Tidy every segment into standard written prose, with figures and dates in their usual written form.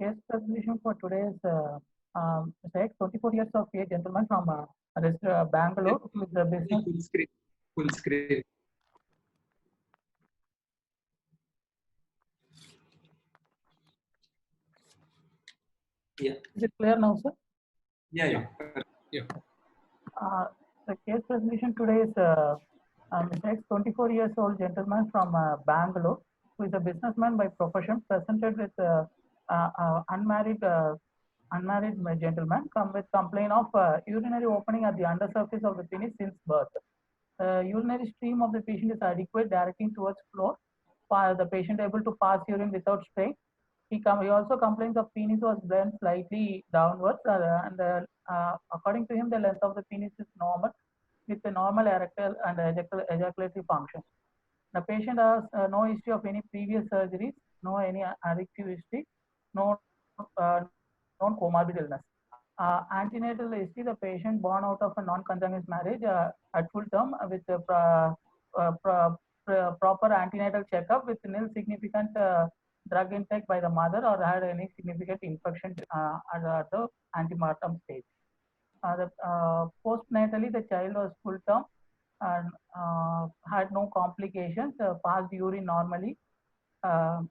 case resolution for today is like 24 years of age gentleman from Bangalore with the business. Full screen. Full screen. Yeah. Is it clear now, sir? Yeah. The case resolution today is Mr. X, 24 years old gentleman from Bangalore, who is a businessman by profession, presented with unmarried gentleman come with complaint of urinary opening at the undersurface of the penis since birth. Urinary stream of the patient is adequate, directing towards floor. The patient able to pass urine without strain. He also complains of penis was bent slightly downwards, and according to him, the length of the penis is normal with a normal erectile and ejaculatory function. The patient has no history of any previous surgeries, no any addictive history, no known comorbid illness. Antenatal history: the patient born out of a non-consanguineous marriage at full term with proper antenatal checkup with nil significant drug intake by the mother or had any significant infection at the antepartum stage. Postnatally, the child was full term and had no complications, passed urine normally, and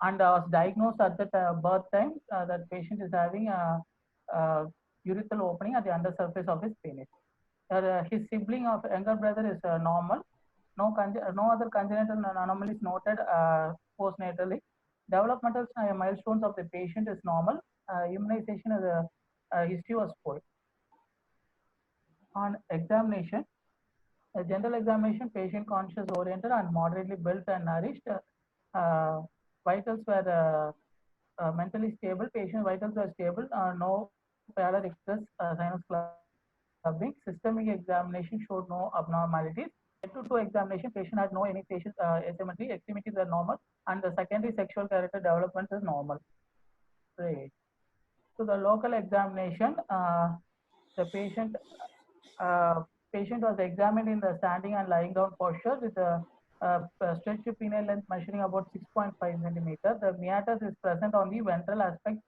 was diagnosed at the birth time that patient is having a urethral opening at the undersurface of his penis. His sibling of younger brother is normal. No other congenital anomalies noted postnatally. Developmental milestones of the patient is normal. Immunization is history was poor. On examination, a general examination, patient conscious oriented and moderately built and nourished. Vitals were mentally stable. Patient vitals were stable. No pallor express sinus clubbing. Systemic examination showed no abnormalities. Head to toe examination, patient had no any facial asymmetry. Extremities are normal, and the secondary sexual character development is normal. Great. So the local examination, the patient was examined in the standing and lying down posture with a stretched penile length measuring about 6.5 centimeter. The meatus is present on the ventral aspect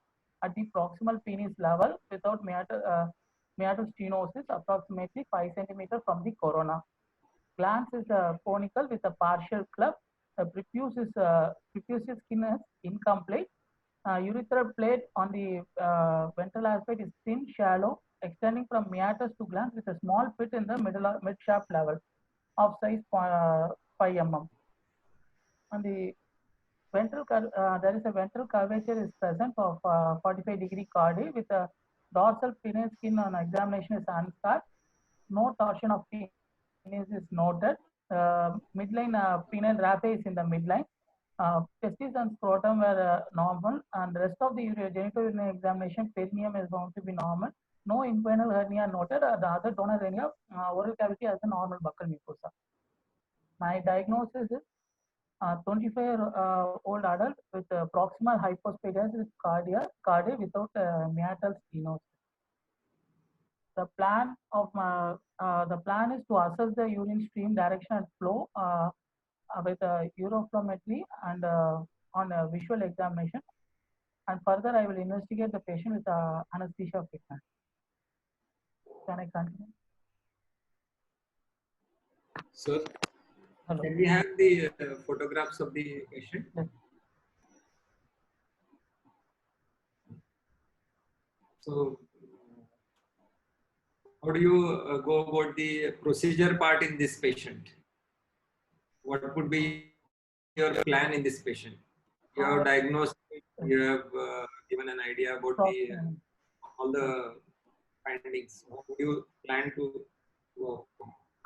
at the proximal penis level without meatus stenosis, approximately 5 centimeter from the corona. Glans is conical with a partial club. The prepucius skin is incomplete. Urethral plate on the ventral aspect is thin, shallow, extending from meatus to glans with a small pit in the mid shaft level of size 5 mm. On the ventral, there is a ventral curvature is present of 45-degree chordae with a dorsal penile skin on examination is unscarred. No torsion of penis is noted. Midline penile raphe is in the midline. Testes and scrotum were normal, and the rest of the genitourinary examination, perineum is found to be normal. No inguinal hernia noted. The other donor hernia, oral cavity has a normal buccal mucosa. My diagnosis is 25-year-old adult with proximal hypospadias with cardia without meatal stenosis. The plan is to assess the urine stream direction and flow with uroflowmetry and on a visual examination, and further I will investigate the patient with anesthesia treatment. Can I continue? Sir, hello. Can we have the photographs of the patient? Yes. So, how do you go about the procedure part in this patient? What would be your plan in this patient? You have diagnosed, you have given an idea about all the findings. How would you plan to go?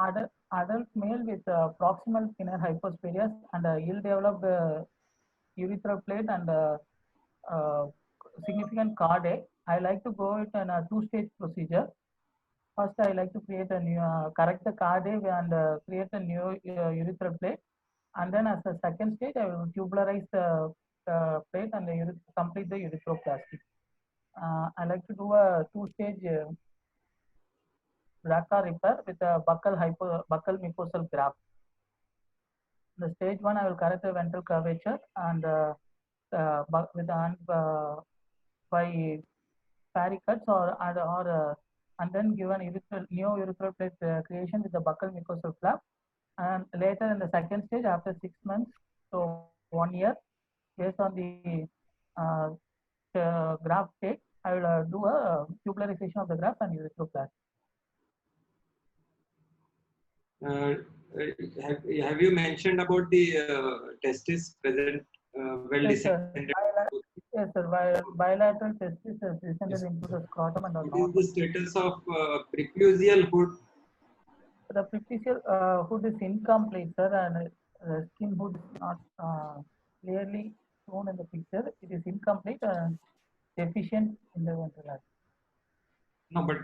Adult male with proximal penile hypospadias and ill-developed urethral plate and significant cardae. I like to go it in a two-stage procedure. First, I like to create a new, correct the cardae and create a new urethral plate. And then as a second stage, I will tubularize the plate and complete the urethroplasty. I like to do a two-stage BRCA repair with a buccal mucosal graft. The stage 1, I will correct the ventral curvature and by pericuts and then given neo-urethral plate creation with the buccal mucosal flap, and later in the second stage after 6 months to 1 year, based on the graft take, I will do a tubularization of the graft and urethroplasty. Have you mentioned about the testis present well Yes, sir. descended? Yes, sir. Bilateral testis is descended into the scrotum and the What is the status of prepucial hood? The prepucial hood is incomplete, sir, and the skin hood is not clearly shown in the picture. It is incomplete and deficient in the ventral artery. No, but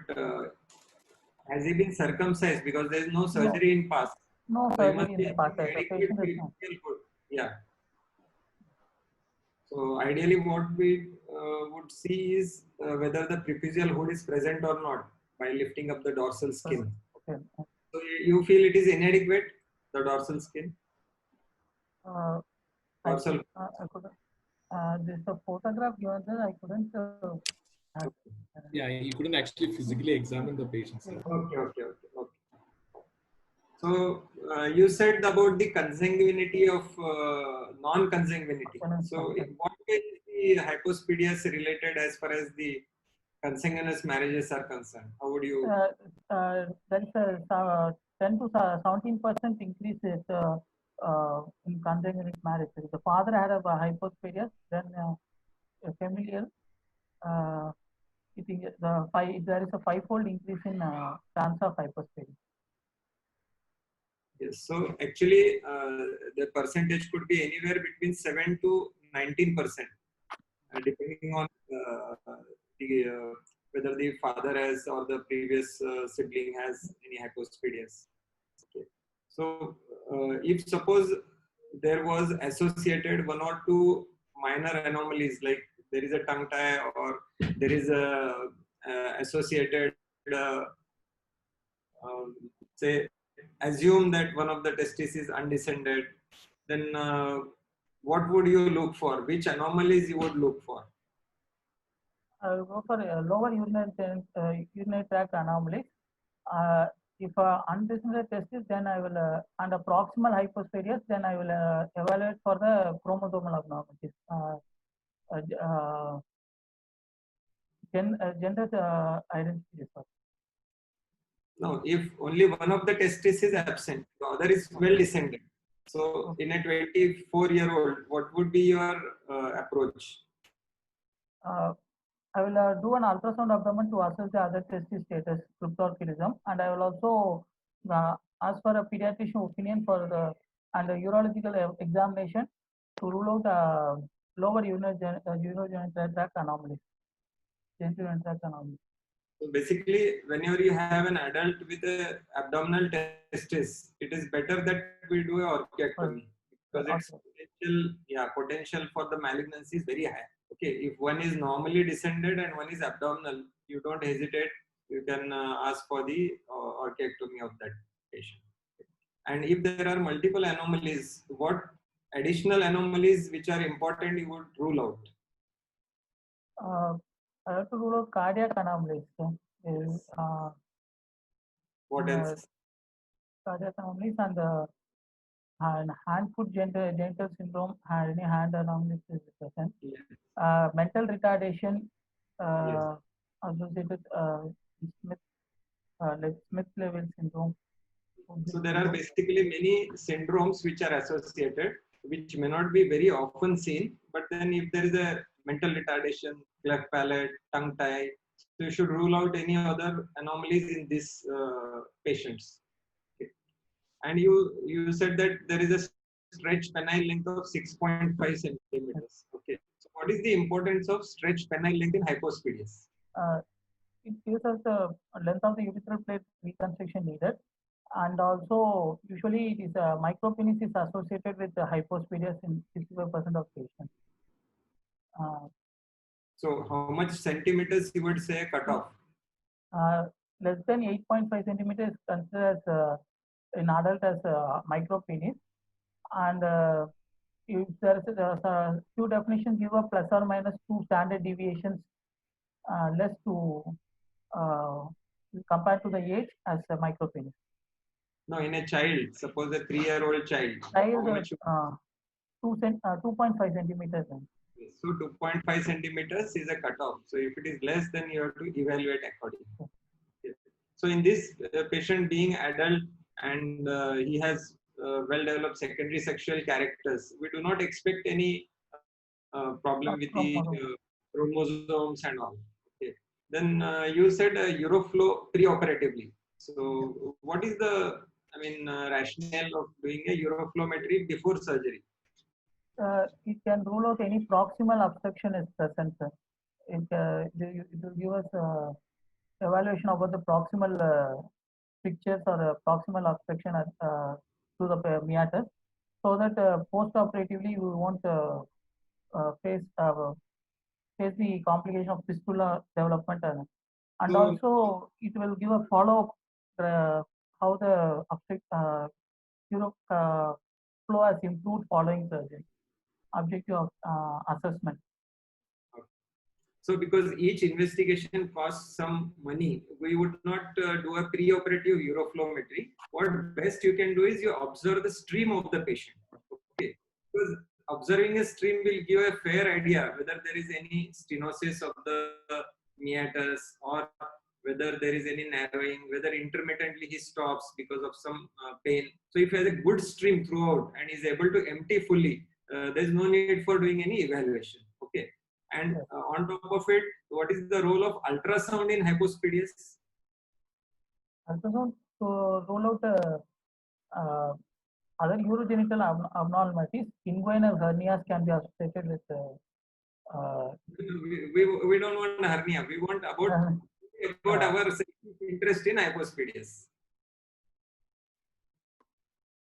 has he been circumcised? Because there is no surgery in past. No So he surgery must in be the past. having The adequate patient is not. prepucial hood. Yeah. So ideally, what we would see is whether the prepucial hood is present or not by lifting up the dorsal skin. Okay. So you feel it is inadequate, the dorsal skin? Dorsal. I couldn't. This a photograph given there. I couldn't. Yeah, he couldn't actually physically examine the patient. Sir. Okay. So you said about the consanguinity of non-consanguinity. So in what way is the hypospadias related as far as the consanguineous marriages are concerned? How would you? There is a 10 to 17% increase in consanguine marriage. If the father had a hypospadias, then a familial. There is a 5-fold increase in chance of hypospadias. Yes. So actually, the percentage could be anywhere between 7 to 19%, depending on whether the father has or the previous sibling has any hypospadias. Okay. So, if suppose there was associated 1 or 2 minor anomalies, like there is a tongue tie or there is a associated say, assume that one of the testes is undescended, then what would you look for? Which anomalies you would look for? I will go for lower urinary tract anomalies. If undescended testis, then I will, and proximal hypospadias, then I will evaluate for the chromosomal abnormalities. Gender identity disorder. No, if only one of the testes is absent, the other is well descended. So, in a 24-year-old, what would be your approach? I will do an ultrasound abdomen to assess the other testis status, cryptorchidism, and I will also ask for a pediatrician opinion for the urological examination to rule out lower urinary tract anomalies, genital urinary tract anomalies. So basically, whenever you have an adult with a abdominal testis, it is better that we do a orchiectomy because its potential for the malignancy is very high. Okay, if one is normally descended and one is abdominal, you don't hesitate. You can ask for the orchiectomy of that patient. And if there are multiple anomalies, what additional anomalies which are important you would rule out? I have to rule out cardiac anomalies. What else? Cardiac anomalies and hand-foot genital syndrome, any hand anomalies is present. Yes. Mental retardation Yes. associated Smith-Levin syndrome. So there are basically many syndromes which are associated, which may not be very often seen, but then if there is a mental retardation, cleft palate, tongue tie, so you should rule out any other anomalies in these patients. Okay. And you said that there is a stretched penile length of 6.5 centimeters. Okay. So what is the importance of stretched penile length in hypospadias? It gives us the length of the urethral plate reconstruction needed. And also, usually it is micropenis is associated with the hypospadias in 65% of patients. So how much centimeters you would say cutoff? Less than 8.5 centimeters considered as in adult as micropenis, and if there is a few definitions give a plus or minus 2 standard deviations less to compared to the age as a micropenis. No, in a child, suppose a 3-year-old child. Child, how much 2.5 centimeters. So 2.5 centimeters is a cutoff. So if it is less, then you have to evaluate accordingly. Okay. So in this patient being adult and he has well-developed secondary sexual characters, we do not expect any problem with the chromosomes and all. Okay. Then you said Euroflow pre-operatively. So what is the rationale of doing a uroflowmetry before surgery? It can rule out any proximal obstruction is present, sir. It will give us evaluation about the proximal pictures or proximal obstruction to the meatus, so that post-operatively we won't face the complication of fistula development, and So- also it will give a follow-up how the flow has improved following surgery. Objective of assessment. So because each investigation costs some money, we would not do a pre-operative uroflowmetry. What best you can do is you observe the stream of the patient. Okay, because observing a stream will give a fair idea whether there is any stenosis of the meatus or whether there is any narrowing, whether intermittently he stops because of some pain. So if he has a good stream throughout and is able to empty fully, there is no need for doing any evaluation. Okay. And on top of it, what is the role of ultrasound in hypospadias? Ultrasound to rule out other urogenital abnormalities. Inguinal hernias can be associated with. We don't want hernia. We want about our interest in hypospadias.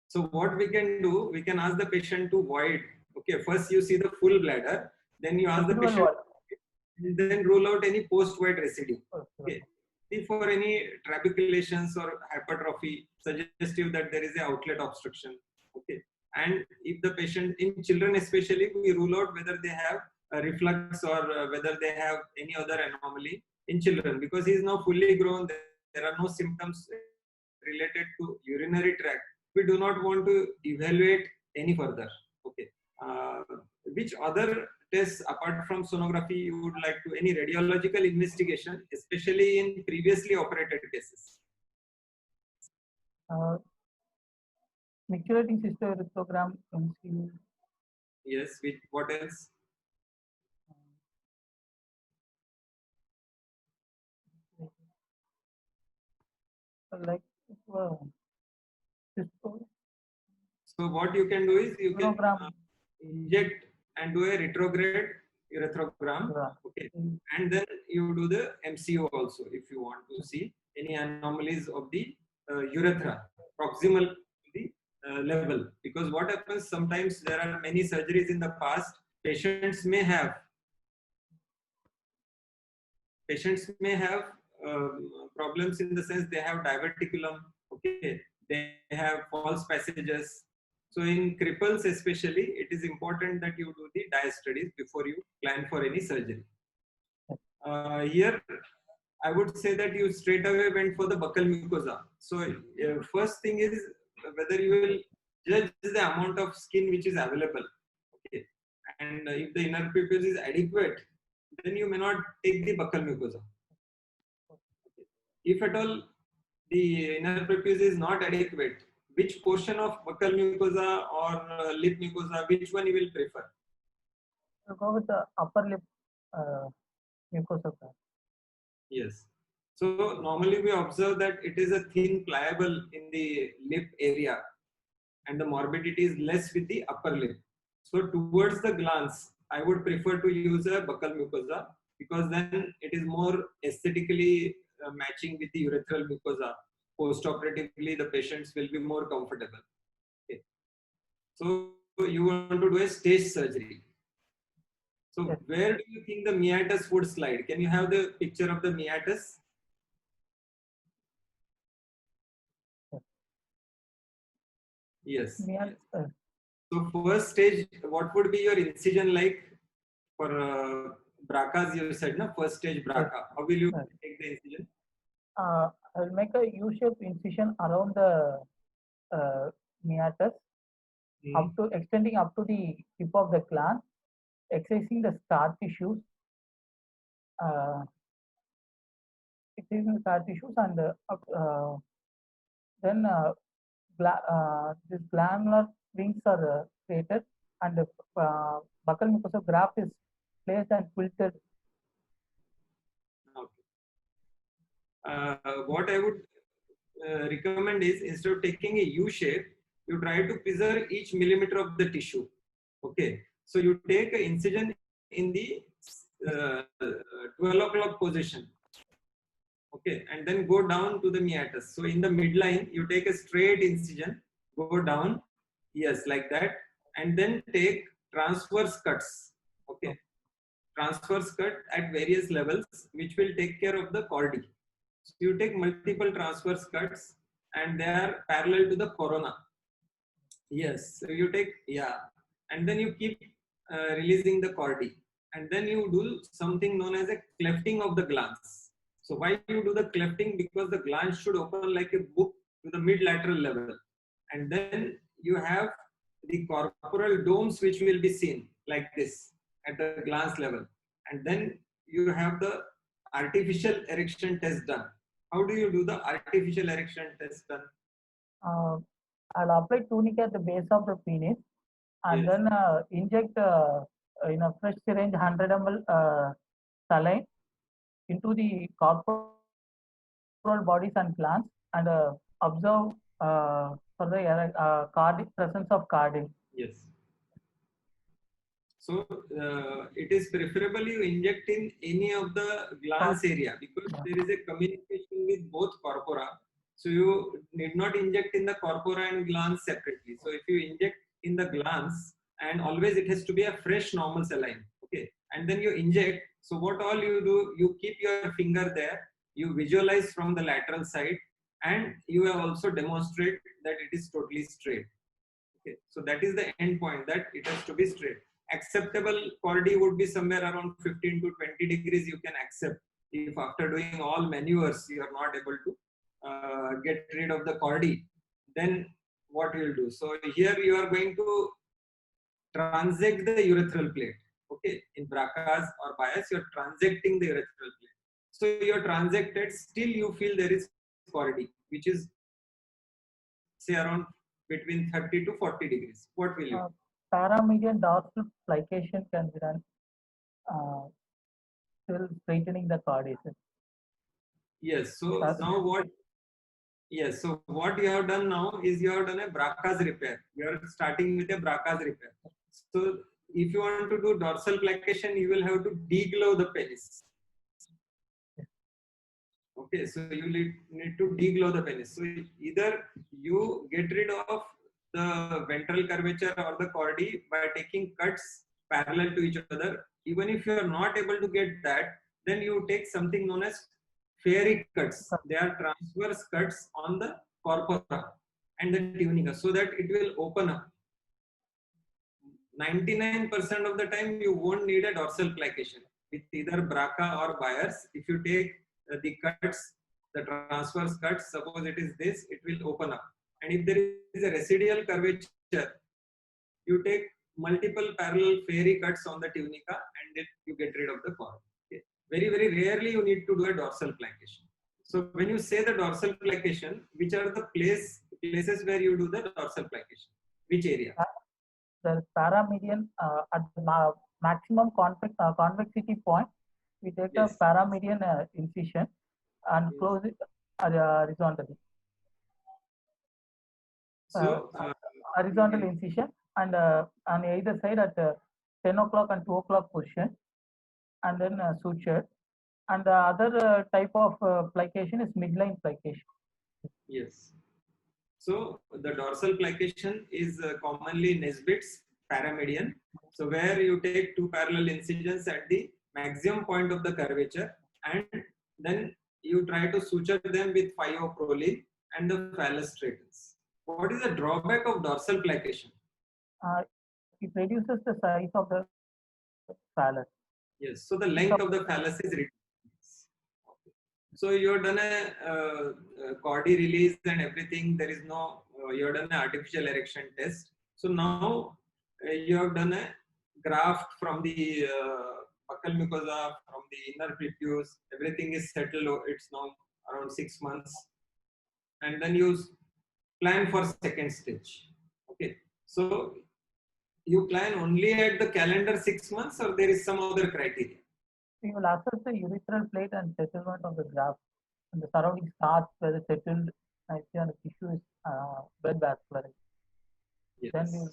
So what we can do, we can ask the patient to void. Okay, first you see the full bladder, then you ask the patient, and then rule out any post-void residue. Okay. See for any trabeculations or hypertrophy suggestive that there is an outlet obstruction. Okay. And if the patient, in children especially, we rule out whether they have a reflux or whether they have any other anomaly in children, because he is now fully grown. There are no symptoms related to urinary tract. We do not want to evaluate any further. Okay. Which other tests apart from sonography you would like to, any radiological investigation, especially in previously operated cases? Micturating cystoerythrogram, MCU. Yes, with what else? Like so what you can do is you can inject and do a retrograde urethrogram. Okay, and then you do the MCO also if you want to see any anomalies of the urethra proximal to the level. Because what happens, sometimes there are many surgeries in the past, patients may have problems in the sense they have diverticulum. Okay, they have false passages. So in cripples especially, it is important that you do the dia studies before you plan for any surgery. Here, I would say that you straight away went for the buccal mucosa. So first thing is whether you will judge the amount of skin which is available. Okay, and if the inner prepuce is adequate, then you may not take the buccal mucosa. If at all the inner prepuce is not adequate, which portion of buccal mucosa or lip mucosa, which one you will prefer? I'll go with the upper lip mucosa. Yes. So normally we observe that it is a thin pliable in the lip area and the morbidity is less with the upper lip. So towards the glance, I would prefer to use a buccal mucosa because then it is more aesthetically matching with the urethral mucosa. Post-operatively, the patients will be more comfortable. Okay. So you want to do a stage surgery. So where do you think the meatus would slide? Can you have the picture of the meatus? Yes. So first stage, what would be your incision like for BRCAs? You said na first stage BRCA. How will you Yes. take the incision? I'll make a U-shaped incision around the meatus, up to extending up to the tip of the gland, excising the scar tissues, excising the scar tissues, and then this glandular rings are created, and the buccal mucosa graft is placed and filtered. What I would recommend is, instead of taking a U shape, you try to preserve each millimeter of the tissue. Okay, so you take an incision in the 12 o'clock position. Okay, and then go down to the meatus. So in the midline, you take a straight incision, go down, yes, like that, and then take transverse cuts. Okay, transverse cut at various levels, which will take care of the chordae. So you take multiple transverse cuts, and they are parallel to the corona. Yes, so you take, yeah, and then you keep releasing the chordae, and then you do something known as a clefting of the glans. So why you do the clefting? Because the glans should open like a book to the mid-lateral level, and then you have the corporal domes which will be seen like this at the glans level, and then you have the artificial erection test done. How do you do the artificial erection test done? I'll apply tunica at the base of the penis, and Yes. then inject in a fresh syringe 100 ml saline into the corporal bodies and glands, and observe for the presence of carding. Yes. So it is preferable you inject in any of the glans area, because there is a communication with both corpora. So you need not inject in the corpora and glans separately. So if you inject in the glans, and always it has to be a fresh normal saline. Okay, and then you inject. So what all you do, you keep your finger there, you visualize from the lateral side, and you have also demonstrate that it is totally straight. Okay, so that is the end point, that it has to be straight. Acceptable chordae would be somewhere around 15 to 20 degrees you can accept. If after doing all maneuvers you are not able to get rid of the chordae, then what you will do? So here you are going to transect the urethral plate. Okay, in BRCAs or bias, you are transecting the urethral plate. So you are transected, still you feel there is chordae, which is say around between 30 to 40 degrees. What will you do? Paramedian dorsal plication can be done, still straightening the caudation. Yes. So now what? Yes. So what you have done now is you have done a BRCAs repair. You are starting with a BRCAs repair. So if you want to do dorsal plication, you will have to deglove the penis. Okay. So you need to deglove the penis. So either you get rid of the ventral curvature or the chordae by taking cuts parallel to each other. Even if you are not able to get that, then you take something known as fairy cuts. They are transverse cuts on the corpora and the tunica, so that it will open up. 99% of the time you won't need a dorsal plication with either BRCA or bias. If you take the cuts, the transverse cuts, suppose it is this, it will open up. And if there is a residual curvature, you take multiple parallel fairy cuts on the tunica, and then you get rid of the cord. Okay. Very, very rarely you need to do a dorsal plication. So when you say the dorsal plication, which are the places where you do the dorsal plication? Which area? The paramedian at the maximum convexity point, we take a paramedian incision and close it horizontally. So horizontal incision, and on either side at 10 o'clock and 2 o'clock position, and then suture. And the other type of plication is midline plication. Yes. So the dorsal plication is commonly Nesbit's paramedian. So where you take two parallel incisions at the maximum point of the curvature, and then you try to suture them with 5-O-Prolene, and the phallus straightens. What is the drawback of dorsal plication? it reduces the size of the phallus. Yes. So the length of the phallus is reduced. So you've done a Cordy release and everything. There is no, you've done an artificial erection test. So now you have done a graft from the buccal mucosa, from the inner prepuce. Everything is settled. It's now around 6 months. And then you plan for second stage. Okay. So you plan only at the calendar 6 months, or there is some other criteria? We will assess the urethral plate and settlement of the graft and the surrounding scarps whether settled nicely and the tissue is well vascularized. Yes. Then we will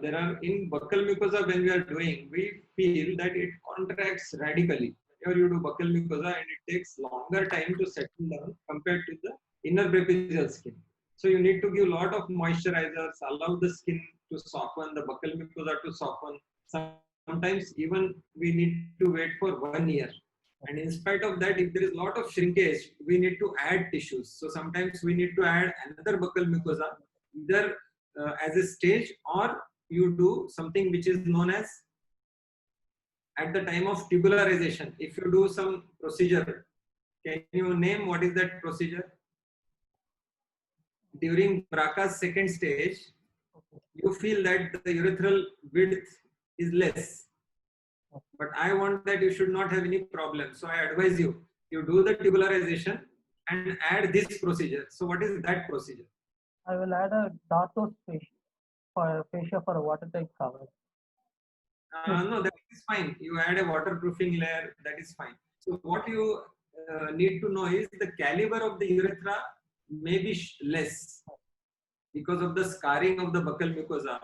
there are in buccal mucosa when we are doing, we feel that it contracts radically. Here you do buccal mucosa and it takes longer time to settle down compared to the inner trapezial skin. So you need to give a lot of moisturizers, allow the skin to soften, the buccal mucosa to soften. Sometimes even we need to wait for 1 year. And in spite of that, if there is a lot of shrinkage, we need to add tissues. So sometimes we need to add another buccal mucosa, either as a stage, or you do something which is known as at the time of tubularization. If you do some procedure, can you name what is that procedure? During BRCA's second stage, you feel that the urethral width is less. But I want that you should not have any problem. So I advise you, you do the tubularization and add this procedure. So what is that procedure? I will add a Dartos fascia for a watertight cover. No, that is fine. You add a waterproofing layer, that is fine. So what you need to know is the caliber of the urethra may be less because of the scarring of the buccal mucosa.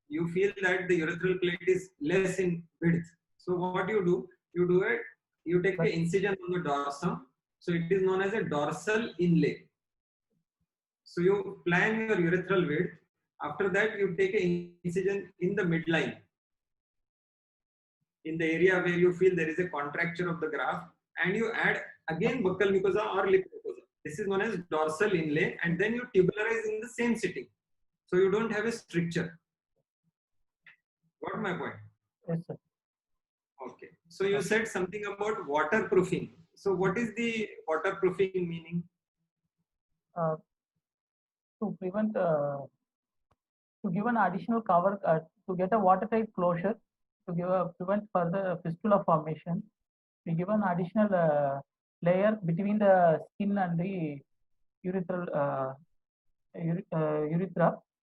You feel that the urethral plate is less in width. So what you do it, you take an incision on the dorsum. So it is known as a dorsal inlay. So you plan your urethral width. After that, you take an incision in the midline, in the area where you feel there is a contracture of the graft, and you add again buccal mucosa or lip mucosa. This is known as dorsal inlay, and then you tubularize in the same sitting. So you don't have a stricture. Got my point? Yes, sir. Okay. So you said something about waterproofing. So what is the waterproofing meaning? To prevent, to give an additional cover, to get a watertight closure, to prevent further fistula formation, we give an additional layer between the skin and the urethral urethra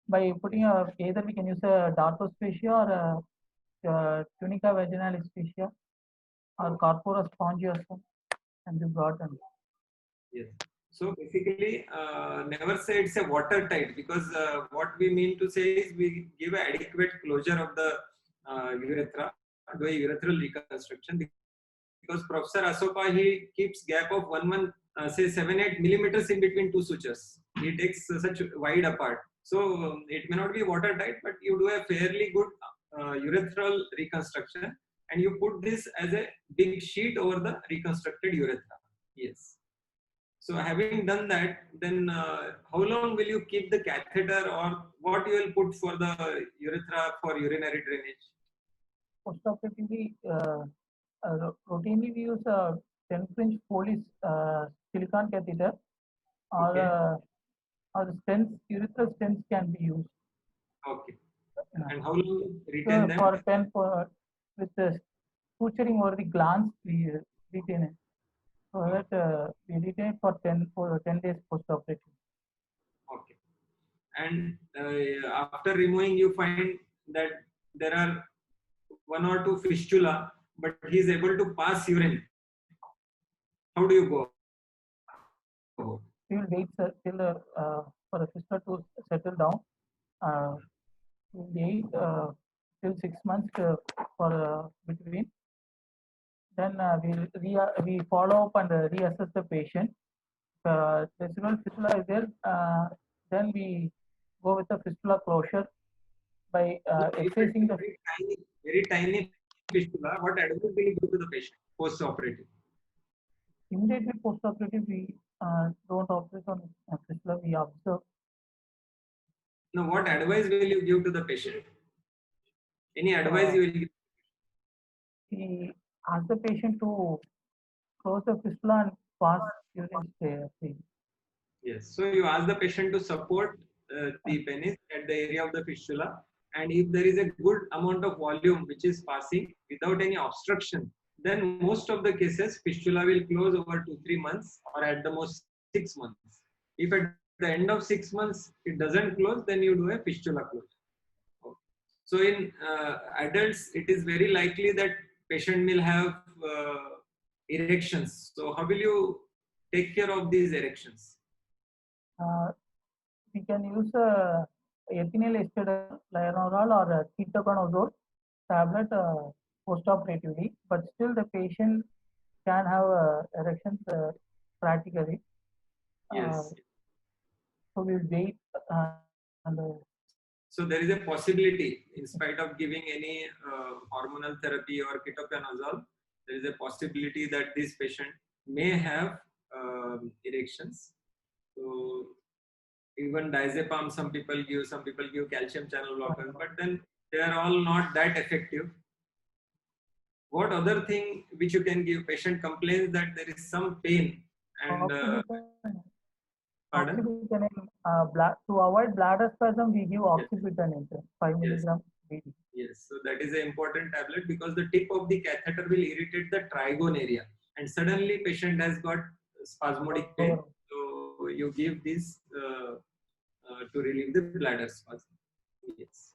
by putting either we can use a Dartos fascia or a tunica vaginalis fascia or corpora spongiosum and be brought in. Yes. So basically, never say it's a watertight, because what we mean to say is we give adequate closure of the urethra, do a urethral reconstruction, because Professor Asopa, he keeps gap of say 7-8 millimeters in between two sutures. He takes such wide apart. So it may not be watertight, but you do a fairly good urethral reconstruction, and you put this as a big sheet over the reconstructed urethra. Yes. So having done that, then how long will you keep the catheter, or what you will put for the urethra for urinary drainage? Postoperatively, routinely we use a 10 French Foley silicone catheter, or the stents, urethral stents can be used. Okay. And how long retain them? For 10 with the suturing over the glans, we retain it. So that we retain it for 10 days post-operative. Okay. And after removing, you find that there are 1 or 2 fistula, but he is able to pass urine. How do you go? We will wait till for the fistula to settle down. We will wait till 6 months for between. Then we follow up and reassess the patient. Residual fistula is there. Then we go with the fistula closure by excising the very tiny fistula. What advice will you give to the patient post-operative? Immediately post-operative, we don't operate on fistula. We observe. Now, what advice will you give to the patient? Any advice you will give? He asked the patient to close the fistula and pass urine stream. Yes. So you ask the patient to support the penis at the area of the fistula, and if there is a good amount of volume which is passing without any obstruction, then most of the cases fistula will close over 2-3 months, or at the most 6 months. If at the end of 6 months it doesn't close, then you do a fistula closure. Okay. So in adults, it is very likely that patient will have erections. So how will you take care of these erections? We can use ethinyl estradiol, laronol, or ketoconazole tablet post-operatively, but still the patient can have erections practically. Yes. So we'll wait and So there is a possibility, in spite of giving any hormonal therapy or ketoconazole, there is a possibility that this patient may have erections. So even diazepam, some people give calcium channel blockers, but then they are all not that effective. What other thing which you can give? Patient complains that there is some pain and pardon? To avoid bladder spasm, we give oxybutynin, 5 milligram BD. Yes, so that is an important tablet because the tip of the catheter will irritate the trigone area, and suddenly patient has got spasmodic pain. So you give this to relieve the bladder spasm. Yes.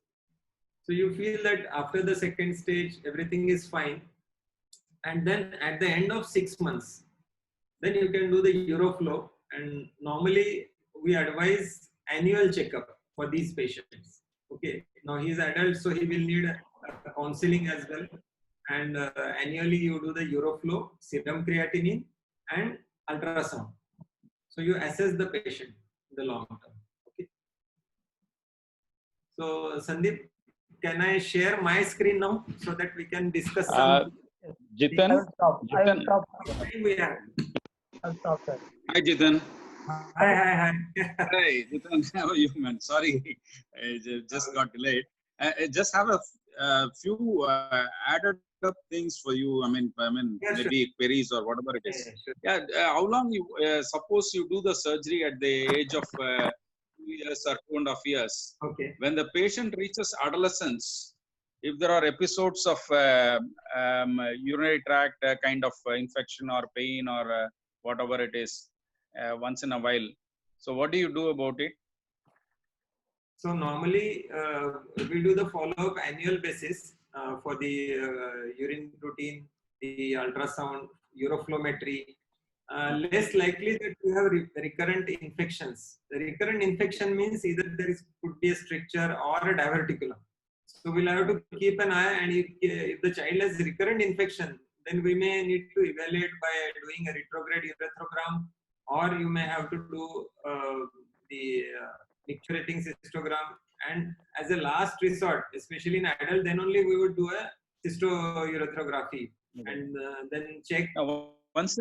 So you feel that after the second stage everything is fine, and then at the end of 6 months, then you can do the Euroflow, and normally we advise annual checkup for these patients. Okay, now he is adult, so he will need a counseling as well, and annually you do the Euroflow, serum creatinine, and ultrasound. So you assess the patient in the long term. Okay. So Sandeep, can I share my screen now so that we can discuss some? Jitan, I'll stop that. Hi Jitan. Hi. Hey Jitan, how are you, man? Sorry, I just got delayed. I just have a few added up things for you. I mean, Yeah, maybe sure. queries or whatever it is. Yeah, Yeah, how long you suppose you do the surgery at the age of 2 years or 2.5 years? Okay. When the patient reaches adolescence, if there are episodes of urinary tract kind of infection or pain or whatever it is, once in a while, so what do you do about it? So normally we do the follow-up annual basis for the urine routine, the ultrasound, uroflowmetry. Less likely that you have recurrent infections. The recurrent infection means either there could be a stricture or a diverticulum. So we'll have to keep an eye, and if the child has recurrent infection, then we may need to evaluate by doing a retrograde urethrogram, or you may have to do the nicturating cystogram, and as a last resort, especially in adult, then only we would do a cystourethropy and then check. Once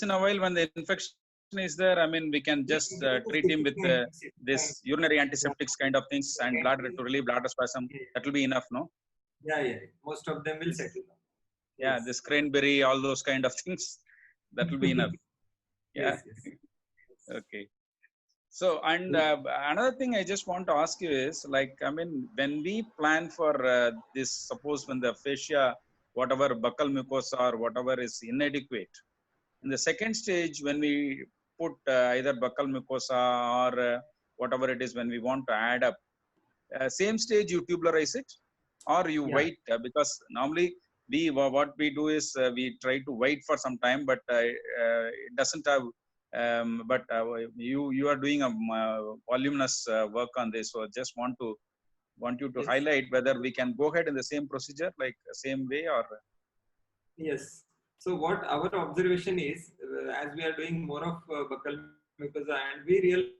in a while, when the infection is there, I mean, we can just treat him with this urinary antiseptics kind of things and bladder to relieve bladder spasm. That will be enough, no? Yeah. Most of them will settle down. Yeah, this cranberry, all those kind of things, that will be enough. Yeah. Yes. Okay. So, and another thing I just want to ask you is, like, I mean, when we plan for this, suppose when the fascia, whatever buccal mucosa or whatever is inadequate, in the second stage, when we put either buccal mucosa or whatever it is, when we want to add up, same stage you tubularize it, or you wait, because normally what we do is we try to wait for some time, but it doesn't have. But you are doing a voluminous work on this, so I just want you to highlight whether we can go ahead in the same procedure, like same way, or yes. So what our observation is, as we are doing more of buccal mucosa, and we realize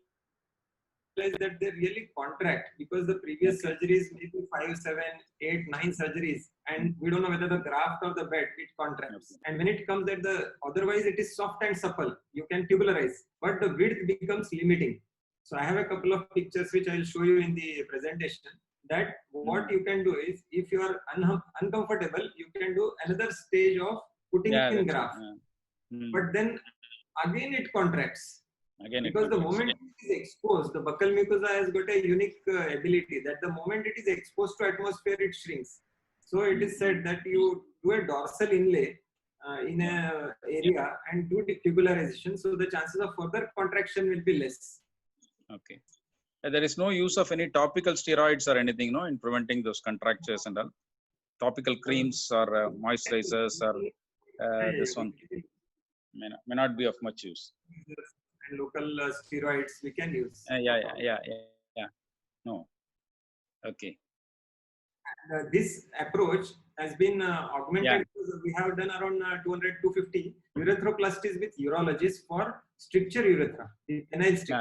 that they really contract because the previous surgeries maybe 5, 7, 8, 9 surgeries, and we don't know whether the graft or the bed, it contracts. And when it comes at otherwise it is soft and supple, you can tubularize, but the width becomes limiting. So I have a couple of pictures which I will show you in the presentation. That what you can do is, if you are uncomfortable, you can do another stage of putting in graft. But then again it contracts. Again, Because the moment it is exposed, the buccal mucosa has got a unique ability that the moment it is exposed to atmosphere, it shrinks. So it is said that you do a dorsal inlay in a area and do tubularization, so the chances of further contraction will be less. Okay. There is no use of any topical steroids or anything, no, in preventing those contractures and all. Topical creams or moisturizers or this one may not be of much use. And local steroids we can use. Yeah. No. Okay. And, this approach has been augmented. We have done around 200-250 urethroplasties with urologists for stricture urethra.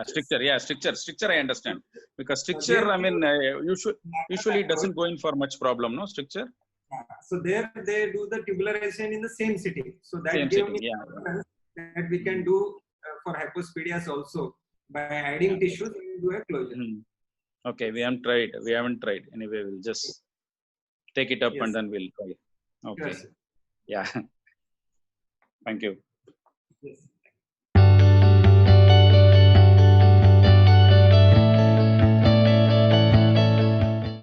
Stricture I understand, because stricture, I mean, usually it doesn't go in for much problem, no, stricture. So there they do the tubularization in the same sitting. So that gives me that we can do for hypospadias also by adding tissues and do a closure. Okay, we haven't tried. Anyway, we'll just take it up and then we'll try. Okay. Yes. Yeah. Thank you. Yes.